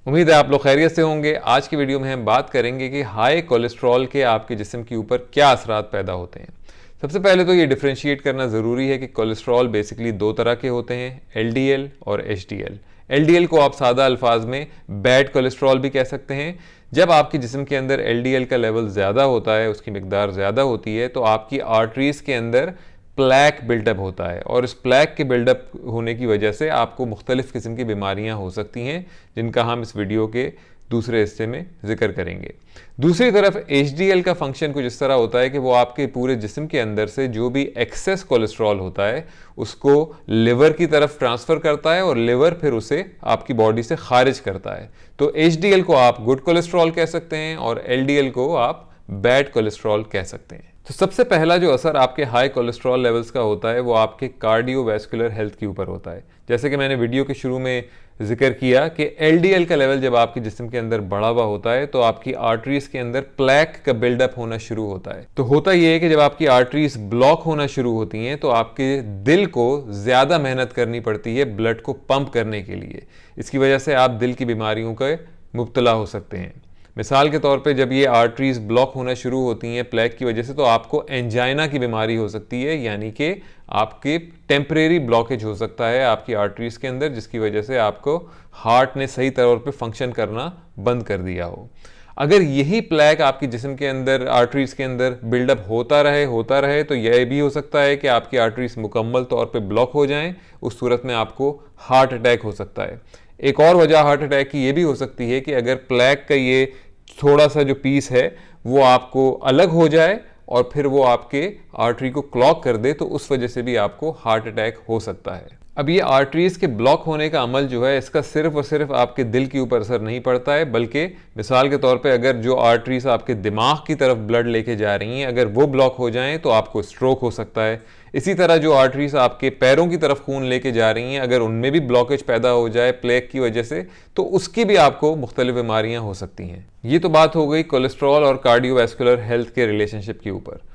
उम्मीद है आप लोग खैरियत से होंगे। आज की वीडियो में हम बात करेंगे कि हाई कोलेस्ट्रॉल के आपके जिस्म के ऊपर क्या असरात पैदा होते हैं। सबसे पहले तो ये डिफ्रेंशिएट करना ज़रूरी है कि कोलेस्ट्रॉल बेसिकली दो तरह के होते हैं, एलडीएल और एचडीएल। एलडीएल को आप सादा अल्फाज में बैड कोलेस्ट्रॉल भी कह सकते हैं। जब आपके जिस्म के अंदर एलडीएल का लेवल ज़्यादा होता है, उसकी मिकदार ज़्यादा होती है, तो आपकी आर्टरीज़ के अंदर प्लैक बिल्डअप होता है और इस प्लैक के बिल्डअप होने की वजह से आपको मुख्तलिफ़ किस्म की बीमारियां हो सकती हैं, जिनका हम इस वीडियो के दूसरे हिस्से में जिक्र करेंगे। दूसरी तरफ एचडीएल का फंक्शन कुछ इस तरह होता है कि वो आपके पूरे जिस्म के अंदर से जो भी एक्सेस कोलेस्ट्रॉल होता है उसको लिवर की तरफ ट्रांसफ़र करता है और लिवर फिर उसे आपकी बॉडी से खारिज करता है। तो एचडीएल को आप गुड कोलेस्ट्रॉल कह सकते हैं और एलडीएल को आप बैड कोलेस्ट्रॉल कह सकते हैं। तो सबसे पहला जो असर आपके हाई कोलेस्ट्रॉल लेवल्स का होता है वो आपके कार्डियोवैस्कुलर हेल्थ के ऊपर होता है। जैसे कि मैंने वीडियो के शुरू में जिक्र किया कि एलडीएल का लेवल जब आपके जिस्म के अंदर बढ़ा हुआ होता है तो आपकी आर्टरीज के अंदर प्लैक का बिल्डअप होना शुरू होता है। तो होता यह है कि जब आपकी आर्टरीज ब्लॉक होना शुरू होती हैं तो आपके दिल को ज़्यादा मेहनत करनी पड़ती है ब्लड को पंप करने के लिए। इसकी वजह से आप दिल की बीमारियों का मुब्तला हो सकते हैं। मिसाल के तौर पे जब ये आर्टरीज ब्लॉक होना शुरू होती हैं प्लैक की वजह से, तो आपको एंजाइना की बीमारी हो सकती है, यानी कि आपके टेम्परेरी ब्लॉकेज हो सकता है आपकी आर्टरीज के अंदर, जिसकी वजह से आपको हार्ट ने सही तौर पे फंक्शन करना बंद कर दिया हो। अगर यही प्लैक आपकी जिस्म के अंदर आर्टरीज के अंदर बिल्डअप होता रहे तो यह भी हो सकता है कि आपकी आर्टरीज मुकम्मल तौर पे ब्लॉक हो जाएं। उस सूरत में आपको हार्ट अटैक हो सकता है। एक और वजह हार्ट अटैक की ये भी हो सकती है कि अगर प्लैक का ये थोड़ा सा जो पीस है वो आपको अलग हो जाए और फिर वो आपके आर्टरी को क्लॉग कर दे, तो उस वजह से भी आपको हार्ट अटैक हो सकता है। अब ये आर्टरीज के ब्लॉक होने का अमल जो है इसका सिर्फ और सिर्फ आपके दिल के ऊपर असर नहीं पड़ता है, बल्कि मिसाल के तौर पे अगर जो आर्टरीज आपके दिमाग की तरफ ब्लड लेके जा रही हैं अगर वो ब्लॉक हो जाएं तो आपको स्ट्रोक हो सकता है। इसी तरह जो आर्टरीज आपके पैरों की तरफ खून लेके जा रही हैं अगर उनमें भी ब्लॉकेज पैदा हो जाए प्लेक की वजह से, तो उसकी भी आपको मुख्तलिफ बीमारियां हो सकती हैं। ये तो बात हो गई कोलेस्ट्रॉल और कार्डियोवैस्कुलर हेल्थ के रिलेशनशिप के ऊपर।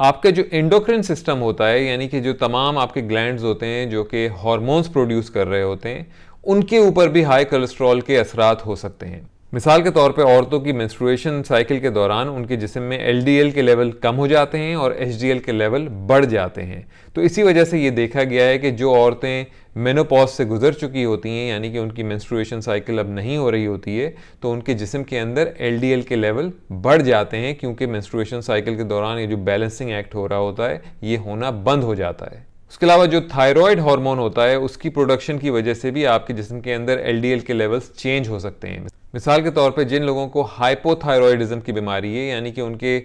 आपका जो एंडोक्रिन सिस्टम होता है, यानी कि जो तमाम आपके ग्लैंड्स होते हैं जो कि हार्मोन्स प्रोड्यूस कर रहे होते हैं, उनके ऊपर भी हाई कोलेस्ट्रॉल के असरात हो सकते हैं। मिसाल के तौर पे औरतों की मेंस्ट्रुएशन साइकिल के दौरान उनके जिस्म में एलडीएल के लेवल कम हो जाते हैं और एचडीएल के लेवल बढ़ जाते हैं। तो इसी वजह से ये देखा गया है कि जो औरतें मेनोपॉज से गुजर चुकी होती हैं, यानी कि उनकी मेंस्ट्रुएशन साइकिल अब नहीं हो रही होती है, तो उनके जिस्म के अंदर एलडीएल के लेवल बढ़ जाते हैं, क्योंकि मेंस्ट्रुएशन साइकिल के दौरान ये जो बैलेंसिंग एक्ट हो रहा होता है ये होना बंद हो जाता है। उसके अलावा जो थायराइड हार्मोन होता है उसकी प्रोडक्शन की वजह से भी आपके जिस्म के अंदर एलडीएल के लेवल्स चेंज हो सकते हैं। मिसाल के तौर पे जिन लोगों को हाइपोथायरॉयडिज्म की बीमारी है, यानी कि उनके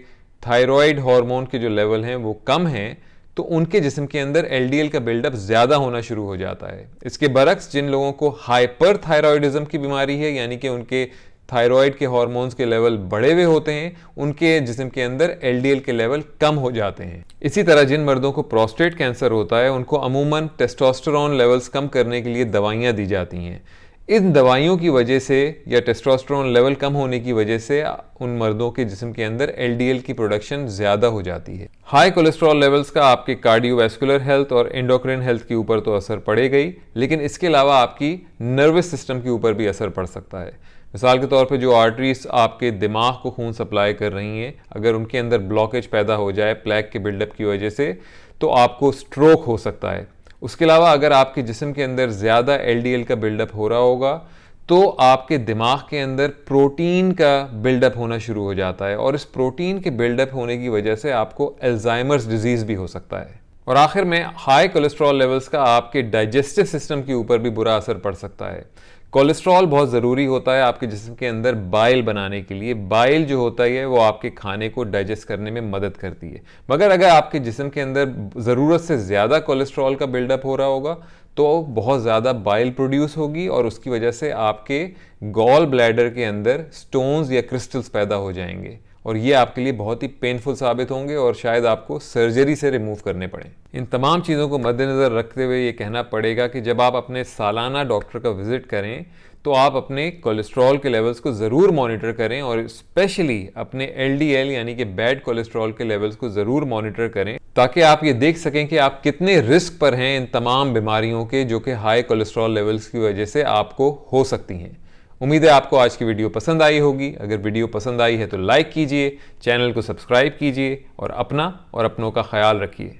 थायराइड हार्मोन के जो लेवल हैं वो कम हैं, तो उनके जिस्म के अंदर एलडीएल का बिल्डअप ज़्यादा होना शुरू हो जाता है। इसके बरक्स जिन लोगों को हाइपरथायरॉयडिज्म की बीमारी है, यानी कि उनके थायराइड के हार्मोन्स के लेवल बढ़े हुए होते हैं, उनके जिस्म के अंदर एलडीएल के लेवल कम हो जाते हैं। इसी तरह जिन मर्दों को प्रोस्टेट कैंसर होता है उनको अमूमन टेस्टोस्टेरोन लेवल्स कम करने के लिए दवाइयाँ दी जाती हैं। इन दवाइयों की वजह से या टेस्टोस्टेरोन लेवल कम होने की वजह से उन मर्दों के जिस्म के अंदर एलडीएल की प्रोडक्शन ज़्यादा हो जाती है। हाई कोलेस्ट्रॉल लेवल्स का आपके कार्डियोवैस्कुलर हेल्थ और एंडोक्रिन हेल्थ के ऊपर तो असर पड़ेगा ही, लेकिन इसके अलावा आपकी नर्वस सिस्टम के ऊपर भी असर पड़ सकता है। मिसाल के तौर पे जो आर्टरीज आपके दिमाग को खून सप्लाई कर रही हैं, अगर उनके अंदर ब्लॉकेज पैदा हो जाए प्लैक के बिल्डअप की वजह से, तो आपको स्ट्रोक हो सकता है। उसके अलावा अगर आपके जिस्म के अंदर ज़्यादा एलडीएल का बिल्डअप हो रहा होगा तो आपके दिमाग के अंदर प्रोटीन का बिल्डअप होना शुरू हो जाता है और इस प्रोटीन के बिल्डअप होने की वजह से आपको अल्जाइमर्स डिजीज़ भी हो सकता है। और आखिर में हाई कोलेस्ट्रॉल लेवल्स का आपके डाइजेस्टिव सिस्टम के ऊपर भी बुरा असर पड़ सकता है। कोलेस्ट्रॉल बहुत ज़रूरी होता है आपके जिस्म के अंदर बाइल बनाने के लिए। बाइल जो होता है वो आपके खाने को डाइजेस्ट करने में मदद करती है, मगर अगर आपके जिस्म के अंदर ज़रूरत से ज़्यादा कोलेस्ट्रॉल का बिल्डअप हो रहा होगा तो बहुत ज़्यादा बाइल प्रोड्यूस होगी और उसकी वजह से आपके गॉल ब्लैडर के अंदर स्टोन्स या क्रिस्टल्स पैदा हो जाएंगे और ये आपके लिए बहुत ही पेनफुल साबित होंगे और शायद आपको सर्जरी से रिमूव करने पड़े। इन तमाम चीज़ों को मद्देनज़र रखते हुए ये कहना पड़ेगा कि जब आप अपने सालाना डॉक्टर का विज़िट करें तो आप अपने कोलेस्ट्रॉल के लेवल्स को ज़रूर मॉनिटर करें और स्पेशली अपने एलडीएल यानी कि बैड कोलेस्ट्रॉल के लेवल्स को ज़रूर मॉनिटर करें, ताकि आप ये देख सकें कि आप कितने रिस्क पर हैं इन तमाम बीमारियों के जो कि हाई कोलेस्ट्रॉल लेवल्स की वजह से आपको हो सकती हैं। उम्मीद है आपको आज की वीडियो पसंद आई होगी। अगर वीडियो पसंद आई है तो लाइक कीजिए, चैनल को सब्सक्राइब कीजिए और अपना और अपनों का ख्याल रखिए।